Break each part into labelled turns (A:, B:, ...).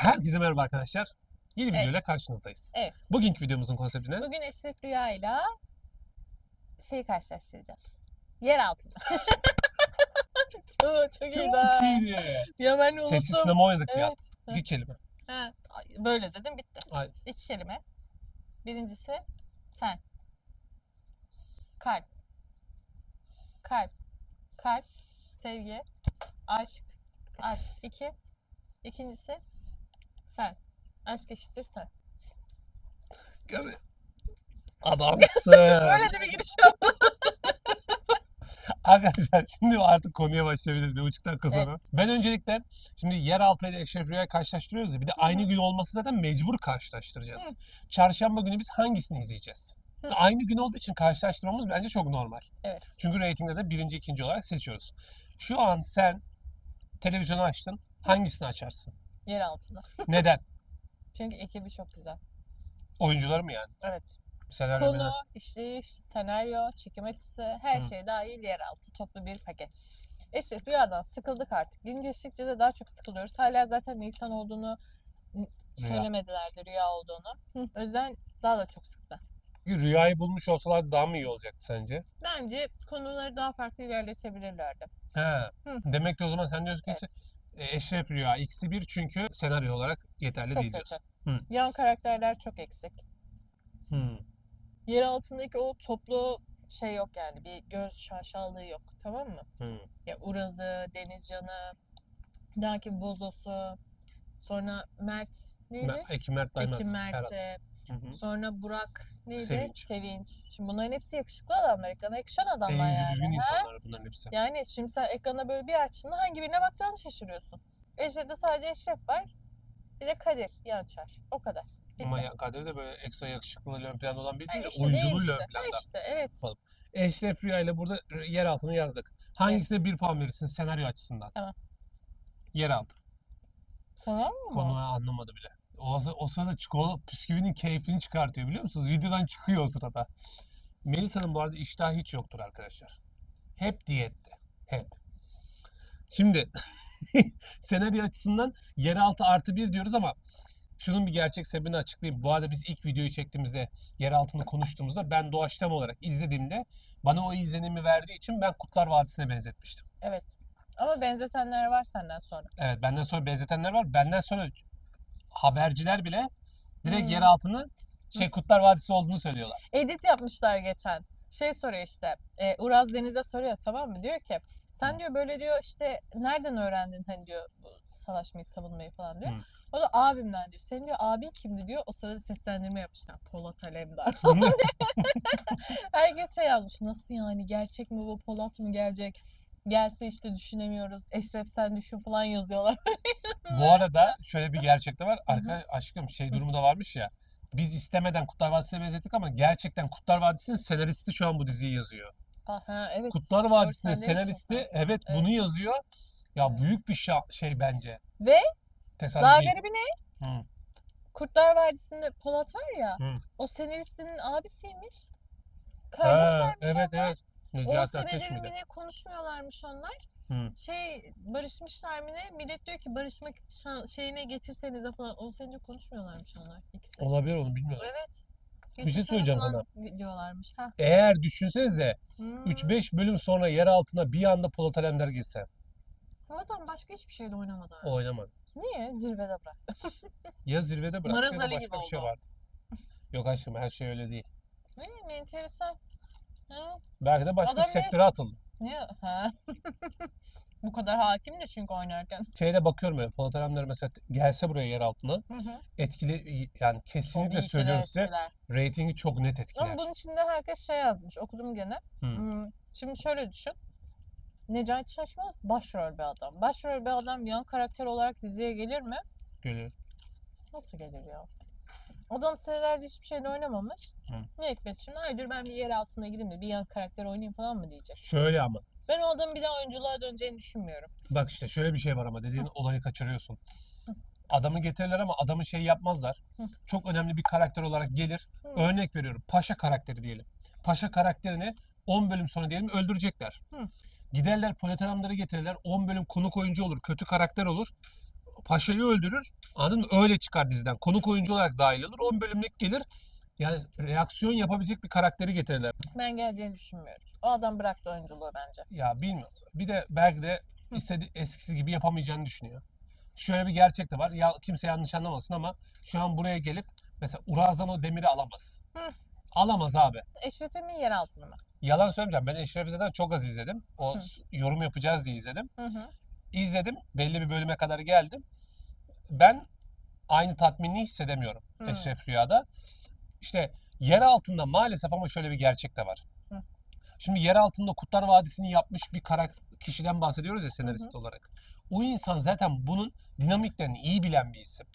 A: Herkese merhaba arkadaşlar. Yeni bir videoyla
B: Evet.
A: karşınızdayız.
B: Evet.
A: Bugünkü videomuzun konsepti ne?
B: Bugün Eşref Rüya'yla karşılaştıracağız. Yer altında. Çok iyi
A: Çok
B: daha.
A: iyiydi.
B: Ya ben
A: Sessiz
B: unuttum.
A: sinema oynadık ya.
B: Evet.
A: İki kelime.
B: Ha, böyle dedim bitti.
A: Ay,
B: 2 kelime. Birincisi sen. Kalp. Kalp. Kalp. Sevgi. Aşk. Aşk. 2. İkincisi sen. Aşk eşittir sen.
A: yani adamsın.
B: Böyle de bir giriş yok.
A: Arkadaşlar şimdi artık konuya başlayabiliriz 1,5 dakika sonra.
B: Evet.
A: Ben öncelikle şimdi yeraltı ile Eşref Rüya'yı karşılaştırıyoruz ya. Bir de aynı gün olması zaten mecbur karşılaştıracağız.
B: Hı.
A: Çarşamba günü biz hangisini izleyeceğiz?
B: Hı.
A: Aynı gün olduğu için karşılaştırmamız bence çok normal.
B: Evet.
A: Çünkü reytingde de birinci, ikinci olarak seçiyoruz. Şu an sen televizyonu açtın. Hangisini açarsın?
B: Yer altında.
A: Neden?
B: Çünkü ekibi çok güzel.
A: Oyuncuları mı yani?
B: Evet.
A: Senaryo
B: Konu, işleyiş, senaryo, çekim açısı her
A: Hı.
B: şey dahil yeraltı toplu bir paket. Eşref Rüya'dan sıkıldık artık. Gün geçtikçe de daha çok sıkılıyoruz. Hala zaten Nisan olduğunu söylemedilerdi, rüya olduğunu. O yüzden daha da çok sıktı.
A: Rüyayı bulmuş olsalar daha mı iyi olacaktı sence?
B: Bence konuları daha farklı ilerletebilirlerdi.
A: He.
B: Hı.
A: Demek ki o zaman sen diyorsun ki
B: Evet.
A: Eşref Rüya eksi bir çünkü senaryo olarak yeterli
B: Çok
A: değil
B: kötü.
A: diyorsun. Hı.
B: Yan karakterler çok eksik.
A: Hı.
B: Yer altındaki o toplu şey yok yani. Bir göz şaşalığı yok. Tamam mı?
A: Hı.
B: Ya Uraz'ı, Denizcan'ı, Daki Bozos'u, sonra Mert neydi?
A: Ekim Mert Daymaz.
B: Ekim
A: Ferhat.
B: Mert'i,
A: Hı hı.
B: sonra Burak neydi?
A: Sevinç.
B: Sevinç. Şimdi bunların hepsi yakışıklı adamlar, ekrana yakışan adamlar
A: Yüzü
B: yani.
A: düzgün
B: Ha?
A: insanlar bunların hepsi.
B: Yani şimdi sen ekrana böyle bir açtığında hangi birine bakacağını şaşırıyorsun. Eşref'te sadece Eşref var. Bir de Kadir Yançar. O kadar. Bitti.
A: Ama Kadir de böyle ekstra yakışıklılığıyla ön planda olan biri
B: Ha
A: değil de
B: işte değil
A: oyunculuğuyla
B: işte.
A: ön planda.
B: Ha işte evet.
A: Eşref Rüya ile burada yer altını yazdık. Hangisine bir puan verirsin senaryo açısından?
B: Tamam.
A: Yeraltı.
B: Tamam mı?
A: Konuyu anlamadı bile. O sırada çikolata bisküvinin keyfini çıkartıyor biliyor musunuz? Videodan çıkıyor o sırada. Melisa'nın bu arada iştahı hiç yoktur arkadaşlar. Hep diyette. Hep. Şimdi senaryo açısından yeraltı artı bir diyoruz ama şunun bir gerçek sebebini açıklayayım. Bu arada biz ilk videoyu çektiğimizde yeraltını konuştuğumuzda ben doğaçlama olarak izlediğimde bana o izlenimi verdiği için ben Kurtlar Vadisi'ne benzetmiştim.
B: Evet. Ama benzetenler var senden sonra.
A: Evet, benden sonra benzetenler var. Benden sonra haberciler bile direkt
B: Hmm.
A: yeraltını Kurtlar Vadisi olduğunu söylüyorlar.
B: Edit yapmışlar geçen. Şey soruyor işte. Uraz Deniz'e soruyor tamam mı? Diyor ki sen diyor böyle diyor işte nereden öğrendin hani diyor bu savaşmayı savunmayı falan diyor.
A: Hı.
B: O da abimden diyor. Senin diyor abin kimdi diyor. O sırada seslendirme yapmışlar. Polat Alemdar. Herkes şey yazmış. Nasıl yani gerçek mi bu Polat mı gelecek? Gelse işte düşünemiyoruz. Eşref sen düşün falan yazıyorlar.
A: Bu arada şöyle bir gerçek de var.
B: Hı hı.
A: Aşkım şey durumu da varmış ya. Biz istemeden Kurtlar Vadisi'ne benzettik ama gerçekten Kurtlar Vadisi'nin senaristi şu an bu diziyi yazıyor.
B: Aha evet.
A: Kurtlar
B: Doğru,
A: Vadisi'nin
B: sen demiştin
A: senaristi
B: sanki.
A: evet
B: Evet.
A: bunu yazıyor. Ya
B: Evet.
A: büyük bir şey bence.
B: Ve
A: Tesadüf
B: daha
A: değil.
B: garibi ne?
A: Hı.
B: Kurtlar Vadisi'nde Polat var ya.
A: Hı.
B: O senaristinin abisiymiş.
A: Ha,
B: Kardeşlermiş
A: evet
B: onlar.
A: evet.
B: 10
A: Necati Ateş
B: senedir mi
A: miydi?
B: ne konuşmuyorlarmış onlar.
A: Hı.
B: Barışmışlar mı ne? Millet diyor ki barışmak şeyine getirsenize falan. 10 senedir konuşmuyorlarmış onlar ikisi.
A: Olabilir onu bilmiyorum.
B: Evet.
A: Bir şey
B: Getirsene
A: söyleyeceğim
B: falan
A: sana.
B: diyorlarmış. Ha.
A: Eğer düşünsenize
B: Hmm.
A: 3-5 bölüm sonra yer altına bir anda Polat Alemdar girse.
B: Adam başka hiçbir şeyde oynamadı.
A: O oynamadı.
B: Niye? Zirvede bıraktı.
A: Ya zirvede bıraktı
B: Maraz
A: ya da
B: Ali
A: başka
B: gibi
A: bir şey
B: oldu.
A: vardı. Yok aşkım her şey öyle değil.
B: Ne bileyim enteresan. Ha.
A: Belki de başka bir
B: Adam
A: sektöre atıldı.
B: Niye? Ha. Bu kadar hakim de çünkü oynarken.
A: Şeyde bakıyorum böyle Polat Alemdar mesela gelse buraya yer altına
B: Hı hı.
A: etkili yani kesinlikle
B: Tabii ki de
A: söylüyorum size
B: etkiler.
A: reytingi çok net etkiler.
B: Ama bunun içinde herkes şey yazmış. Okudum gene.
A: Hı.
B: Şimdi şöyle düşün. Necati Şaşmaz başrol bir adam. Başrol bir adam yan karakter olarak diziye gelir mi?
A: Geliyor.
B: Nasıl gelir ya? Adam senelerce hiçbir şeyde oynamamış.
A: Hı.
B: Ne hikmet şimdi? Hayır ben bir yer altına gideyim de bir yan karakter oynayayım falan mı diyecek.
A: Şöyle ama
B: Ben o adamın bir daha oyunculuğa döneceğini düşünmüyorum.
A: bak işte şöyle bir şey var ama dediğin olayı kaçırıyorsun. Adamı getirirler ama adamın şeyi yapmazlar.
B: Hı.
A: Çok önemli bir karakter olarak gelir.
B: Hı.
A: Örnek veriyorum. Paşa karakteri diyelim. Paşa karakterini 10 bölüm sonra diyelim öldürecekler.
B: Hı.
A: Giderler Polat Alemdar'ı getirirler. 10 bölüm konuk oyuncu olur. Kötü karakter olur. Paşa'yı öldürür. Anladın mı? Öyle çıkar diziden. Konuk oyuncu olarak dahil olur. 10 bölümlük gelir. Yani reaksiyon yapabilecek bir karakteri getirirler.
B: Ben geleceğini düşünmüyorum. O adam bıraktı oyunculuğu bence.
A: Ya bilmiyorum. Bir de belki de eskisi gibi yapamayacağını düşünüyor. Şöyle bir gerçek de var. Ya kimse yanlış anlamasın ama şu an buraya gelip mesela Uraz'dan o demiri alamaz.
B: Hı.
A: Alamaz abi.
B: Eşref Emin yer altını mı?
A: Yalan söylemeyeceğim. Ben Eşref'i zaten çok az izledim. O
B: Hı.
A: yorum yapacağız diye izledim.
B: Hı hı.
A: İzledim. Belli bir bölüme kadar geldim. Ben aynı tatminliği hissedemiyorum
B: Hı.
A: Eşref Rüya'da. İşte yer altında maalesef ama şöyle bir gerçek de var.
B: Hı.
A: Şimdi yer altında Kurtlar Vadisi'ni yapmış bir kişiden bahsediyoruz ya senarist olarak. O insan zaten bunun dinamiklerini iyi bilen bir isim.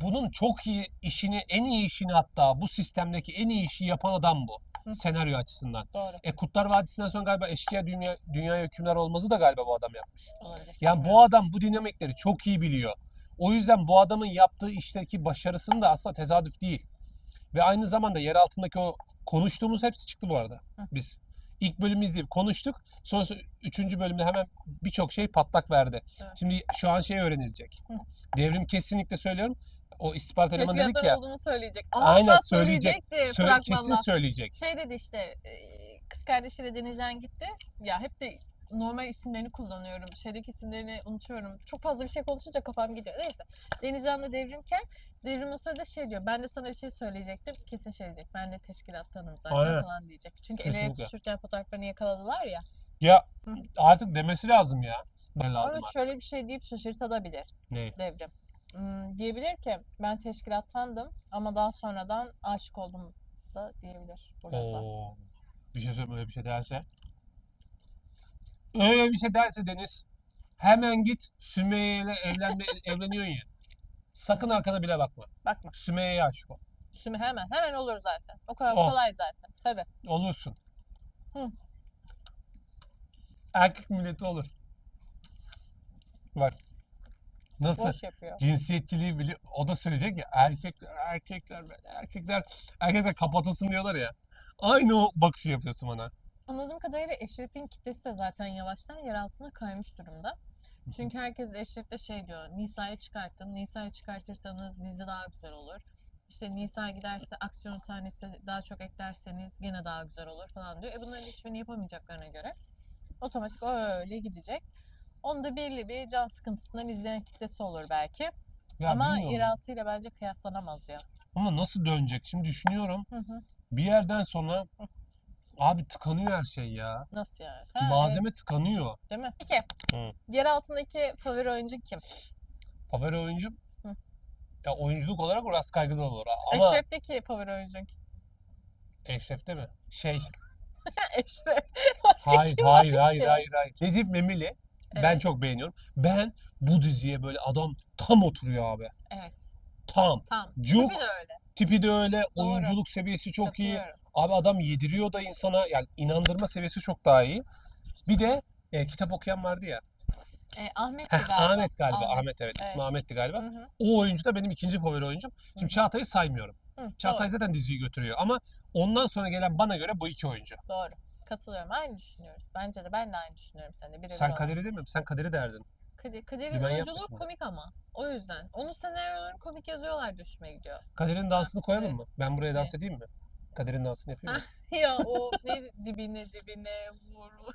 A: Bunun çok iyi işini, en iyi işini hatta bu sistemdeki en iyi işi yapan adam bu.
B: Hı.
A: Senaryo açısından.
B: Doğru.
A: Kurtlar Vadisi'nden sonra galiba Eşkıya Dünyaya Hükümdar Olmaz'ı da galiba bu adam yapmış.
B: Olabilir.
A: Yani
B: Bilmiyorum.
A: bu adam bu dinamikleri çok iyi biliyor. O yüzden bu adamın yaptığı işteki başarısının da aslında tesadüf değil. Ve aynı zamanda yer altındaki o konuştuğumuz hepsi çıktı bu arada.
B: Hı.
A: Biz ilk bölümü izleyip konuştuk. Sonrası 3. bölümde hemen birçok şey patlak verdi.
B: Evet.
A: Şimdi şu an şey öğrenilecek.
B: Hı.
A: Devrim kesinlikle söylüyorum. O istihbarat elemanı dedik
B: Teşkilattan
A: ya.
B: olduğunu söyleyecek.
A: Aynen
B: Asla
A: söyleyecek.
B: söyleyecekti
A: Kesin
B: fragmanda.
A: söyleyecek.
B: Şey dedi işte kız kardeşiyle Denizcan gitti. Ya hep de normal isimlerini kullanıyorum. Şeydeki isimlerini unutuyorum. Çok fazla bir şey konuşunca kafam gidiyor. Neyse. Denizcan'la Devrimken Devrim o sırada şey diyor. Ben de sana bir şey söyleyecektim. Kesin şey diyecek. Ben de teşkilattanım zaten
A: Aynen.
B: falan diyecek. Çünkü el ele
A: Kesinlikle.
B: tutuşurken fotoğraflarını yakaladılar ya.
A: Ya
B: Hı.
A: artık demesi lazım ya. Ben
B: Ama
A: lazım artık.
B: şöyle bir şey deyip şaşırtabilir
A: Ne?
B: Devrim. Diyebilir ki ben teşkilattandım ama daha sonradan aşık oldum da diyebilir. Burası.
A: Oo. Bir şey söyleyeyim öyle bir şey derse. Öyle bir şey derse Deniz. Hemen git Sümeyye ile evleniyorsun ya. Sakın arkana bile bakma.
B: Bakma.
A: Sümeyye'ye aşık ol.
B: Üstüme hemen olur zaten. O kadar
A: Oh.
B: kolay zaten. Tabii.
A: Olursun.
B: Hı.
A: Erkek milleti olur. Bak. Nasıl?
B: Boş yapıyor.
A: Cinsiyetçiliği biliyor. O da söyleyecek ya erkekler kapatılsın diyorlar ya. Aynı o bakışı yapıyorsun bana.
B: Anladığım kadarıyla Eşref'in kitlesi de zaten yavaştan yer altına kaymış durumda. Çünkü herkes Eşref'te şey diyor. Nisa'yı çıkartın. Nisa'yı çıkartırsanız dizi daha güzel olur. İşte Nisa giderse aksiyon sahnesi daha çok eklerseniz gene daha güzel olur falan diyor. Bunların hiçbirini yapamayacaklarına göre otomatik öyle gidecek. Onu da belli bir can sıkıntısından izleyen kitlesi olur belki.
A: Ya
B: Ama
A: bilmiyorum.
B: yeraltıyla bence kıyaslanamaz ya.
A: Ama nasıl dönecek? Şimdi düşünüyorum.
B: Hı hı.
A: Bir yerden sonra abi tıkanıyor her şey ya.
B: Nasıl yani? Ha,
A: Malzeme
B: evet.
A: tıkanıyor.
B: Değil mi? Peki.
A: Hı.
B: Yer altındaki favori oyuncun kim?
A: Favori oyuncum?
B: Hı.
A: Ya oyunculuk olarak Uras Kaygılı olur. Ama
B: Eşref'teki favori oyuncun kim?
A: Eşref'te mi?
B: Eşref. Başka
A: Hayır,
B: kim
A: hayır,
B: var
A: hayır,
B: ki?
A: hayır, hayır. Necip Memili. Ben
B: Evet.
A: çok beğeniyorum. Ben bu diziye böyle adam tam oturuyor abi.
B: Evet.
A: Tam.
B: Tamam.
A: Cuk.
B: Tipi de öyle.
A: Tipi de öyle.
B: Doğru.
A: Oyunculuk seviyesi çok iyi.
B: Katılıyorum.
A: Abi adam yediriyor da insana. Yani inandırma seviyesi çok daha iyi. Bir de kitap okuyan vardı ya.
B: Ahmet'ti galiba.
A: Ahmet galiba. Ahmet evet. İsmi Ahmet'ti galiba.
B: Hı hı.
A: O oyuncu da benim ikinci favori oyuncum.
B: Hı
A: Şimdi
B: hı.
A: Çağatay'ı saymıyorum.
B: Hı,
A: Çağatay
B: doğru.
A: zaten diziyi götürüyor. Ama ondan sonra gelen bana göre bu iki oyuncu.
B: Doğru. Katılıyorum. Aynı düşünüyoruz. Bence de ben de aynı düşünüyorum seninle. Birebir
A: Sen
B: olarak.
A: Kadir'i değil mi? Sen Kadir'i derdin.
B: Kadir'in
A: Dümen
B: oyunculuğu
A: yapmışsın.
B: komik ama. O yüzden. Onun senaryolarını komik yazıyorlar hoşuma gidiyor.
A: Kadir'in dansını koyalım
B: evet.
A: mı? Ben buraya dans
B: Ne?
A: edeyim mi? Kadir'in dansını yapayım mı?
B: Ya o ne dibine vur vur.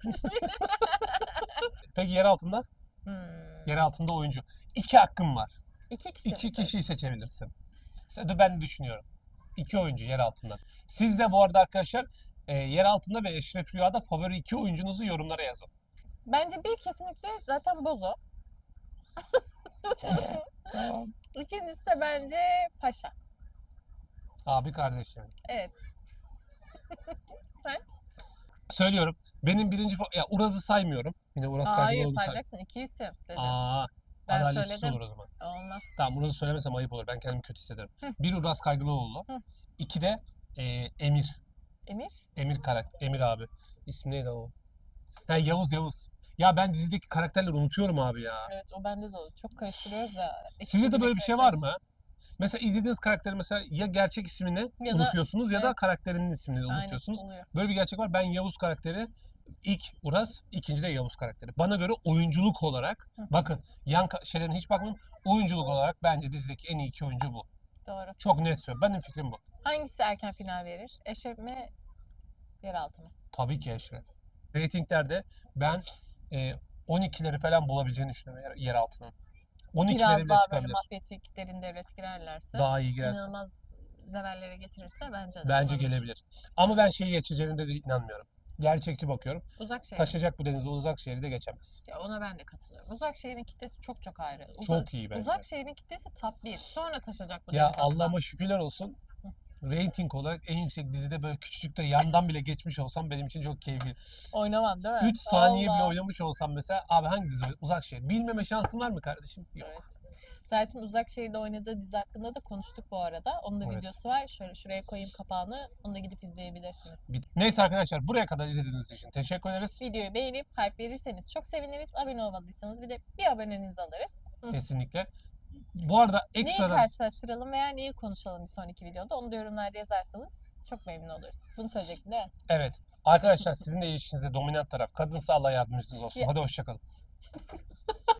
A: Peki yer altında?
B: Hmm.
A: Yer altında oyuncu. İki hakkım var.
B: İki kişi
A: İki
B: mi
A: kişiyi seçebilirsin. Ben de düşünüyorum. İki oyuncu yer altından. Siz de bu arada arkadaşlar yer altında ve Eşref Rüya'da favori iki oyuncunuzu yorumlara yazın.
B: Bence bir kesinlikle zaten Bozo.
A: Tamam.
B: İkincisi de bence Paşa.
A: Abi kardeş yani.
B: Evet. Sen?
A: Söylüyorum. Benim ya Uraz'ı saymıyorum. Yine Uraz
B: Hayır
A: Kaygılıoğlu'nu
B: sayacaksın. İki isim dedim.
A: Ben
B: Ben
A: adaletsiz
B: söyledim.
A: olur o zaman.
B: Olmaz.
A: Tamam Uraz'ı söylemesem ayıp olur. Ben kendimi kötü hissederim.
B: Hı.
A: Bir Uraz Kaygılıoğlu.
B: Hı.
A: İki de Emir.
B: Emir?
A: Emir abi. İsmi neydi o? Ha Yavuz. Ya ben dizideki karakterleri unutuyorum abi ya.
B: Evet o bende de olur. Çok karıştırıyoruz ya.
A: Sizde de böyle bir şey var
B: kardeş.
A: mı? Mesela izlediğiniz karakteri mesela ya gerçek ismini
B: Ya da-
A: unutuyorsunuz ya da
B: evet.
A: karakterinin ismini
B: Aynen
A: unutuyorsunuz.
B: oluyor.
A: Böyle bir gerçek var. Ben Yavuz karakteri İlk Uras, ikinci de Yavuz karakteri. Bana göre oyunculuk olarak, bakın şeylerine hiç bakmayın. Oyunculuk olarak bence dizideki en iyi iki oyuncu bu.
B: Doğru.
A: Çok net söylüyorum. Benim fikrim bu.
B: Hangisi erken final verir? Eşref mi? Yeraltı mı?
A: Tabii ki Eşref. Ratinglerde ben 12'leri falan bulabileceğini düşünüyorum yer altının. 12'leri
B: Biraz
A: bile
B: daha böyle
A: çıkabilir.
B: mafyatik, derin devlet girerlerse,
A: Daha iyi girerse.
B: inanılmaz levellere getirirse bence de
A: Bence
B: olabilir.
A: gelebilir. Ama ben şeyi geçeceğine de inanmıyorum. Gerçekçi bakıyorum.
B: Uzak şehir.
A: Taşacak bu denizi uzak şehri de geçemez.
B: Ya ona ben de katılıyorum. Uzak şehrin kitlesi çok çok ayrı.
A: Çok iyi bence.
B: Uzak şehrin kitlesi top 1. Sonra taşacak bu
A: Ya
B: deniz atlar.
A: Allah'ıma şükürler olsun. Rating olarak en yüksek dizide böyle küçücükte yandan bile geçmiş olsam benim için çok keyifli.
B: Oynaman değil mi?
A: 3 saniye bile
B: Allah.
A: oynamış olsam mesela abi hangi dizi? Uzak şehir. Bilmeme şansım var mı kardeşim? Yok.
B: Evet. Zaten Uzak Şehir'de oynadığı dizi hakkında da konuştuk bu arada. Onun da
A: Evet.
B: videosu var. Şöyle şuraya koyayım kapağını. Onu da gidip izleyebilirsiniz.
A: Neyse arkadaşlar buraya kadar izlediğiniz için teşekkür ederiz.
B: Videoyu beğenip hype verirseniz çok seviniriz. Abone olmadıysanız bir de bir abonenizi alırız.
A: Kesinlikle. Bu arada
B: Neyi
A: ekstradan
B: karşılaştıralım veya neyi konuşalım bir sonraki videoda onu da yorumlarda yazarsanız çok memnun oluruz. Bunu söyleyecektim değil mi?
A: evet arkadaşlar sizin de ilişkinizde dominant taraf kadınsa Allah yardımcınız olsun.
B: Ya-
A: Hadi hoşçakalın.